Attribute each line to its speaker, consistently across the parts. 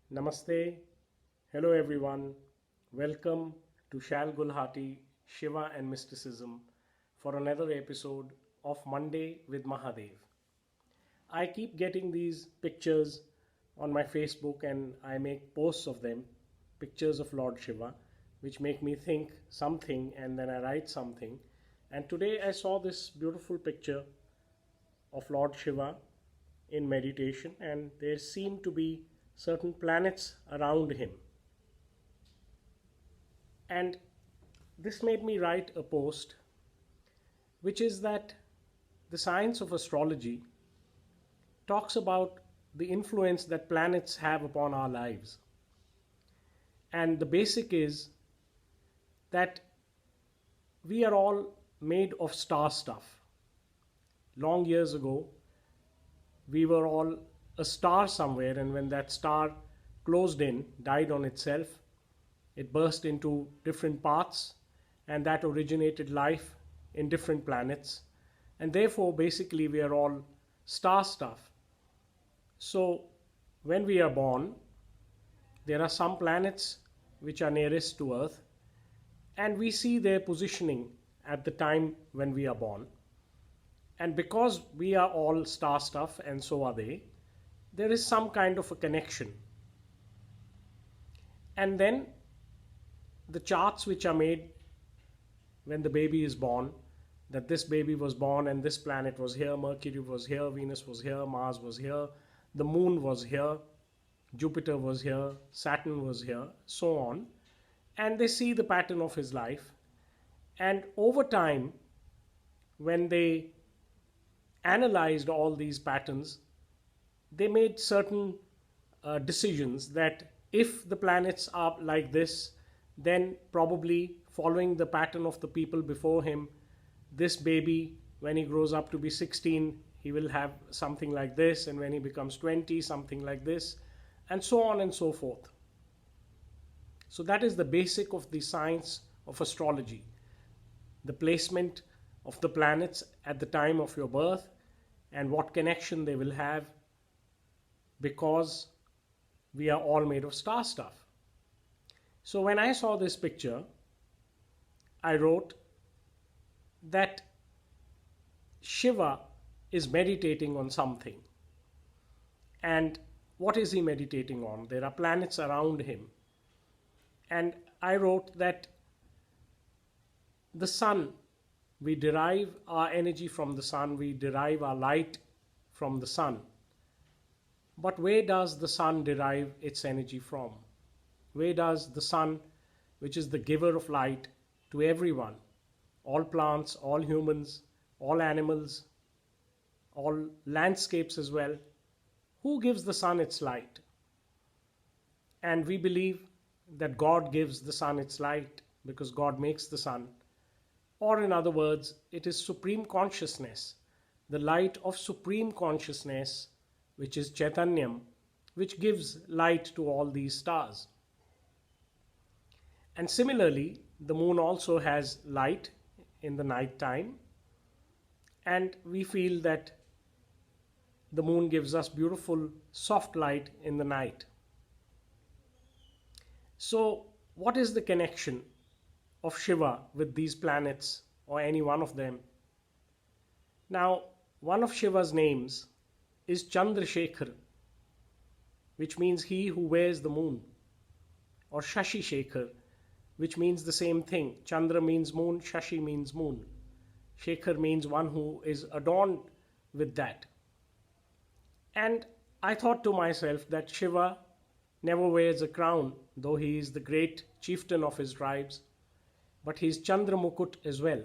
Speaker 1: Namaste. Hello everyone. Welcome to Shal Gulhati, Shiva and Mysticism for another episode of Monday with Mahadev. I keep getting these pictures on my Facebook and I make posts of them, pictures of Lord Shiva, which make me think something and then I write something. And today I saw this beautiful picture of Lord Shiva in meditation, and there seem to be certain planets around him. And this made me write a post, which is that the science of astrology talks about the influence that planets have upon our lives. And the basic is that we are all made of star stuff. Long years ago, we were all a star somewhere, and when that star closed in, died on itself, it burst into different parts, and that originated life in different planets. And therefore, basically, we are all star stuff. So, when we are born, there are some planets which are nearest to Earth, and we see their positioning at the time when we are born. And because we are all star stuff and so are they, there is some kind of a connection. And then the charts which are made when the baby is born, that this baby was born and this planet was here, Mercury was here, Venus was here, Mars was here, the moon was here, Jupiter was here, Saturn was here, so on. And they see the pattern of his life. And over time, when they analyzed all these patterns, they made certain decisions that if the planets are like this, then probably following the pattern of the people before him, this baby, when he grows up to be 16, he will have something like this, and when he becomes 20, something like this, and so on and so forth. So that is the basic of the science of astrology. The placement of the planets at the time of your birth and what connection they will have, because we are all made of star stuff. So when I saw this picture, I wrote that Shiva is meditating on something. And what is he meditating on? There are planets around him. And I wrote that the sun, we derive our energy from the sun, we derive our light from the sun. But where does the sun derive its energy from? Where does the sun, which is the giver of light to everyone, all plants, all humans, all animals, all landscapes as well, who gives the sun its light? And we believe that God gives the sun its light because God makes the sun. Or in other words, it is supreme consciousness, the light of supreme consciousness, which is Chaitanyam, which gives light to all these stars. And similarly, the moon also has light in the night time, and we feel that the moon gives us beautiful soft light in the night. So what is the connection of Shiva with these planets or any one of them? Now, one of Shiva's names is Chandrasekhar, which means he who wears the moon, or Shashi Shekhar, which means the same thing. Chandra means moon, Shashi means moon. Shekhar means one who is adorned with that. And I thought to myself that Shiva never wears a crown, though he is the great chieftain of his tribes, but he is Chandramukuta as well.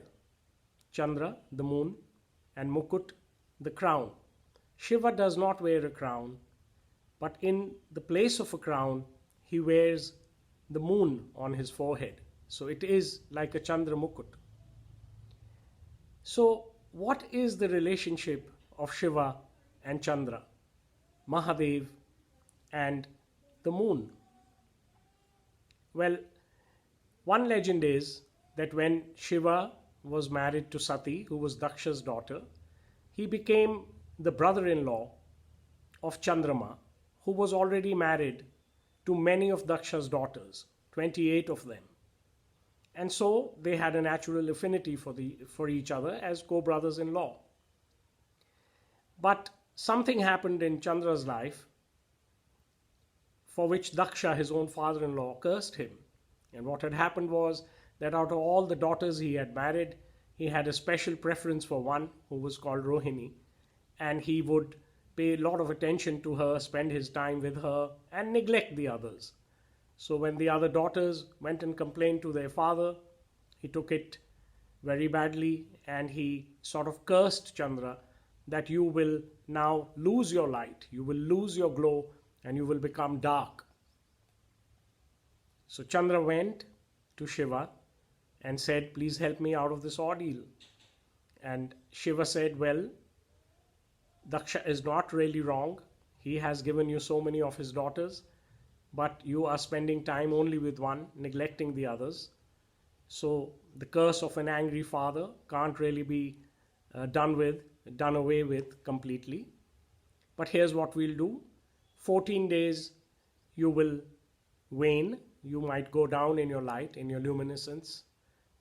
Speaker 1: Chandra, the moon, and Mukut, the crown. Shiva does not wear a crown, but in the place of a crown, he wears the moon on his forehead. So it is like a Chandramukut. So what is the relationship of Shiva and Chandra, Mahadev and the moon? Well, one legend is that when Shiva was married to Sati, who was Daksha's daughter, he became the brother-in-law of Chandrama, who was already married to many of Daksha's daughters, 28 of them. And so they had a natural affinity for each other as co-brothers-in-law. But something happened in Chandra's life for which Daksha, his own father-in-law, cursed him. And what had happened was that out of all the daughters he had married, he had a special preference for one who was called Rohini, and he would pay a lot of attention to her, spend his time with her, and neglect the others. So when the other daughters went and complained to their father, he took it very badly, and he sort of cursed Chandra that you will now lose your light, you will lose your glow, and you will become dark. So Chandra went to Shiva and said, please help me out of this ordeal. And Shiva said, well, Daksha is not really wrong. He has given you so many of his daughters, but you are spending time only with one, neglecting the others. So the curse of an angry father can't really be done away with completely. But here's what we'll do. 14 days you will wane. You might go down in your light, in your luminescence.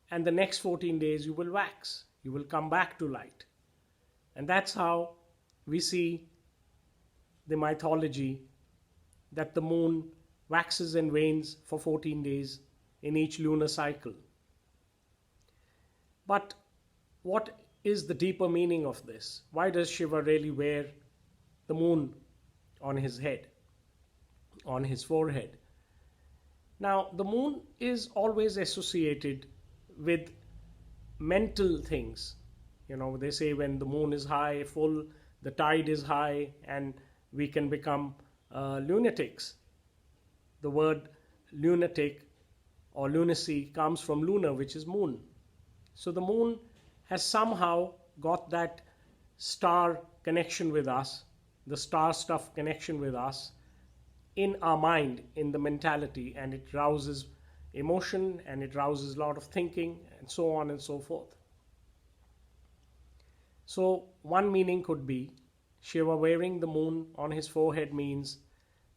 Speaker 1: And the next 14 days you will wax. You will come back to light. And that's how we see the mythology that the moon waxes and wanes for 14 days in each lunar cycle. But what is the deeper meaning of this? Why does Shiva really wear the moon on his head, on his forehead? Now, the moon is always associated with mental things. You know, they say when the moon is high, full, the tide is high, and we can become lunatics. The word lunatic or lunacy comes from lunar, which is moon. So the moon has somehow got that star connection with us, the star stuff connection with us in our mind, in the mentality, and it rouses emotion and it rouses a lot of thinking and so on and so forth. So one meaning could be Shiva wearing the moon on his forehead means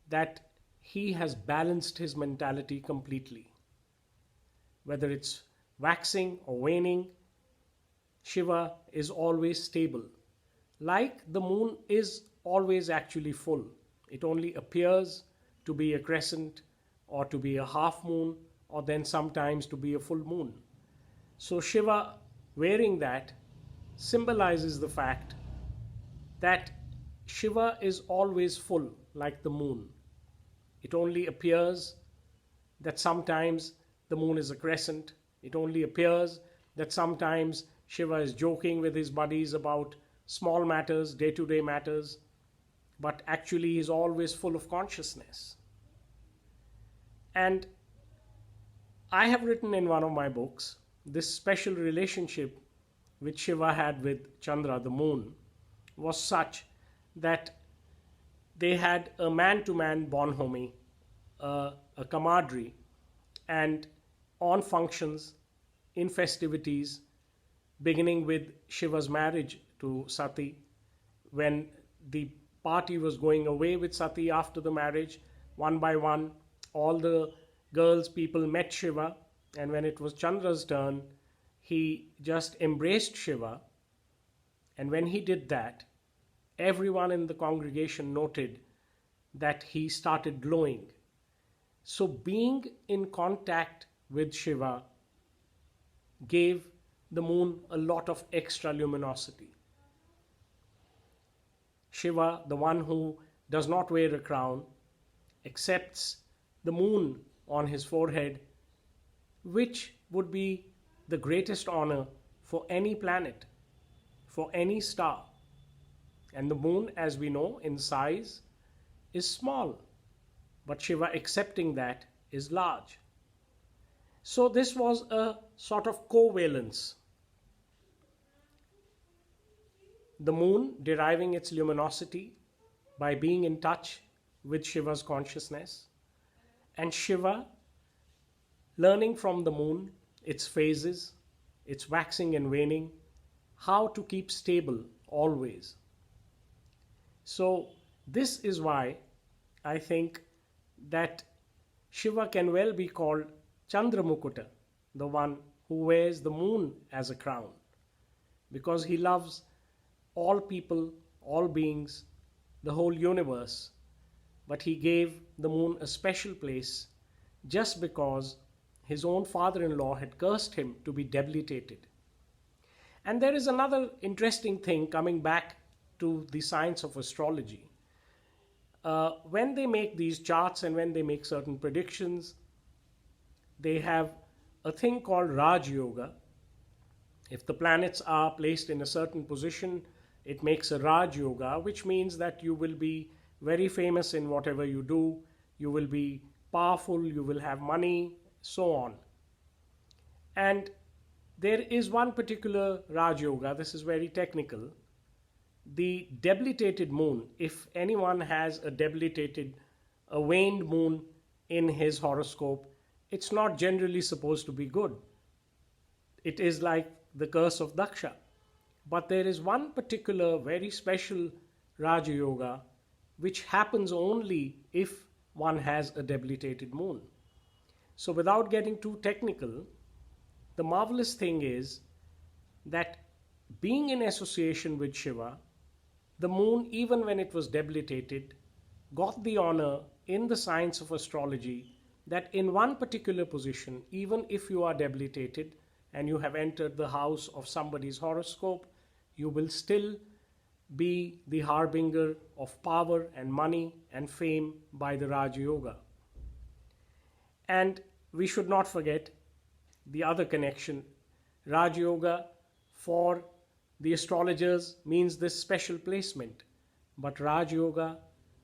Speaker 1: that he has balanced his mentality completely. Whether it's waxing or waning, Shiva is always stable. Like the moon is always actually full. It only appears to be a crescent or to be a half moon or then sometimes to be a full moon. So Shiva wearing that symbolizes the fact that Shiva is always full like the moon. It only appears that sometimes the moon is a crescent. It only appears that sometimes Shiva is joking with his buddies about small matters, day-to-day matters, but actually he's always full of consciousness. And I have written in one of my books this special relationship which Shiva had with Chandra, the moon, was such that they had a man-to-man bonhomie, a camaraderie, and on functions, in festivities, beginning with Shiva's marriage to Sati, when the party was going away with Sati after the marriage, one by one, all the girls, people met Shiva, and when it was Chandra's turn, he just embraced Shiva, and when he did that, everyone in the congregation noted that he started glowing. So being in contact with Shiva gave the moon a lot of extra luminosity. Shiva, the one who does not wear a crown, accepts the moon on his forehead, which would be the greatest honor for any planet, for any star. And the moon, as we know, in size is small, but Shiva accepting that is large. So this was a sort of covalence. The moon deriving its luminosity by being in touch with Shiva's consciousness, and Shiva learning from the moon its phases, its waxing and waning, how to keep stable always. So this is why I think that Shiva can well be called Chandramukuta, the one who wears the moon as a crown, because he loves all people, all beings, the whole universe. But he gave the moon a special place just because his own father-in-law had cursed him to be debilitated. And there is another interesting thing coming back to the science of astrology. When they make these charts and when they make certain predictions, they have a thing called Raj Yoga. If the planets are placed in a certain position, it makes a Raj Yoga, which means that you will be very famous in whatever you do, you will be powerful, you will have money, so on. And there is one particular Raj Yoga, this is very technical. The debilitated moon, if anyone has a waned moon in his horoscope, it's not generally supposed to be good. It is like the curse of Daksha. But there is one particular very special Raja Yoga which happens only if one has a debilitated moon. So without getting too technical, the marvelous thing is that being in association with Shiva, the moon, even when it was debilitated, got the honor in the science of astrology that in one particular position, even if you are debilitated and you have entered the house of somebody's horoscope, you will still be the harbinger of power and money and fame by the Raj Yoga. And we should not forget the other connection. Raj Yoga for the astrologers means this special placement, but Raj Yoga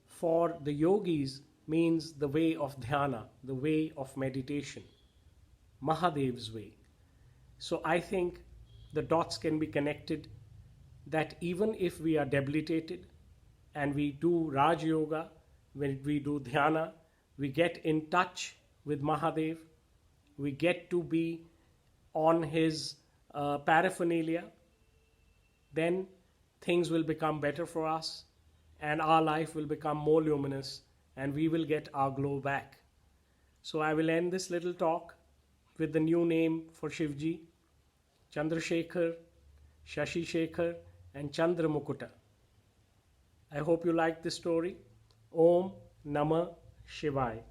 Speaker 1: for the yogis means the way of dhyana, the way of meditation, Mahadev's way. So I think the dots can be connected that even if we are debilitated and we do Raj Yoga, when we do dhyana, we get in touch with Mahadev, we get to be on his paraphernalia, then things will become better for us and our life will become more luminous and we will get our glow back. So I will end this little talk with the new name for Shivji, Chandrasekhar, Shashi Shekhar and Chandramukuta. I hope you liked this story. Om Namah Shivaya.